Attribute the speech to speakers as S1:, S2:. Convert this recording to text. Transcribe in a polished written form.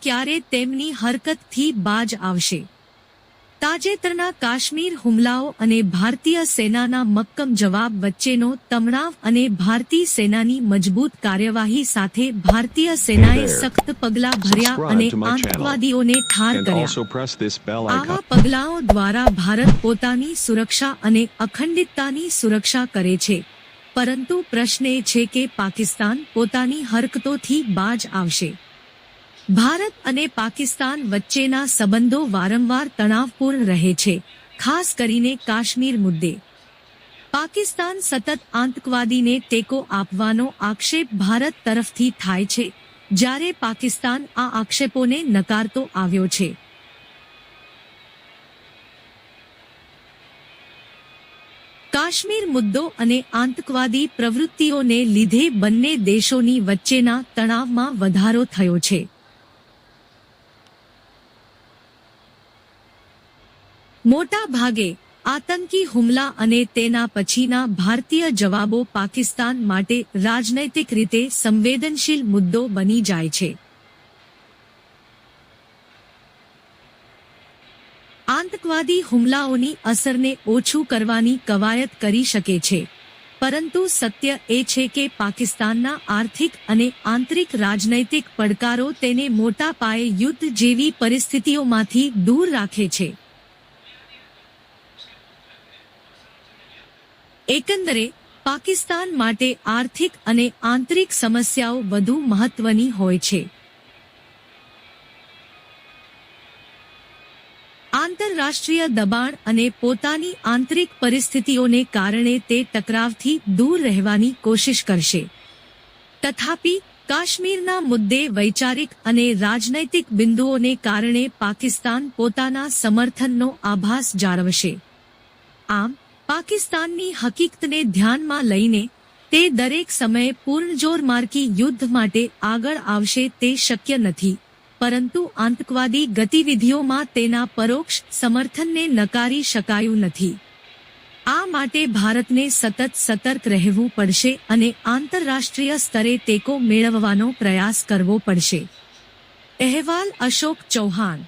S1: ક્યારે તેમની હરકતથી બાજ આવશે. તાજેતરના કાશ્મીર હુમલાઓ અને ભારતીય સેનાના મક્કમ જવાબ વચ્ચેનો તણાવ અને ભારતીય સેનાની મજબૂત કાર્યવાહી સાથે ભારતીય સેનાએ સખ્ત પગલાં ભર્યા અને આતંકવાદીઓને ઠાર કર્યા. આવા પગલાઓ દ્વારા ભારત પોતાની સુરક્ષા અને અખંડિતતાની સુરક્ષા કરે છે, પરંતુ પ્રશ્ન એ છે કે પાકિસ્તાન પોતાની હરકતોથી બાજ આવશે. ભારત અને પાકિસ્તાન વચ્ચેના સંબંધો વારંવાર તણાવપૂર્ણ રહે છે, ખાસ કરીને કાશ્મીર મુદ્દે. પાકિસ્તાન સતત આતંકવાદીને ટેકો આપવાનો આક્ષેપ ભારત તરફથી થાય છે, જ્યારે પાકિસ્તાન આ આક્ષેપોને નકારતો આવ્યો છે. કાશ્મીર મુદ્દો અને આતંકવાદી પ્રવૃત્તિઓને લીધે બંને દેશોની વચ્ચેના તણાવમાં વધારો થયો છે. મોટા ભાગે આતંકી હુમલા અને તેના પછીના ભારતીય જવાબો પાકિસ્તાન માટે રાજનૈતિક રીતે સંવેદનશીલ મુદ્દો બની જાય છે. આતંકવાદી હુમલાઓની અસરને ઓછું કરવાની કવાયત કરી શકે છે, પરંતુ સત્ય એ છે કે પાકિસ્તાનના આર્થિક અને આંતરિક રાજનૈતિક પડકારો તેને મોટા પાયે યુદ્ધ જેવી પરિસ્થિતિઓમાંથી દૂર રાખે છે. એકંદરે પાકિસ્તાન માટે આર્થિક અને આંતરિક સમસ્યાઓ વધુ મહત્વની હોય છે. આંતરરાષ્ટ્રીય દબાણ અને પોતાની આંતરિક પરિસ્થિતિઓને કારણે તે ટકરાવથી દૂર રહેવાની કોશિશ કરશે. તથાપિ કાશ્મીરના મુદ્દે વૈચારિક અને રાજનૈતિક બિંદુઓને કારણે પાકિસ્તાન પોતાના સમર્થનનો આભાસ જાળવશે. આમ પાકિસ્તાનની હકીકતને ધ્યાનમાં લઈને તે દરેક સમયે પૂર્ણજોરમાર્કી યુદ્ધ માટે આગળ આવશે તે શક્ય નથી, પરંતુ આતંકવાદી ગતિવિધિઓમાં તેના પરોક્ષ સમર્થનને નકારી શકાયું નથી. આ માટે ભારતને સતત સતર્ક રહેવું પડશે અને આંતરરાષ્ટ્રીય સ્તરે ટેકો મેળવવાનો પ્રયાસ કરવો પડશે. અહેવાલ અશોક ચૌહાણ.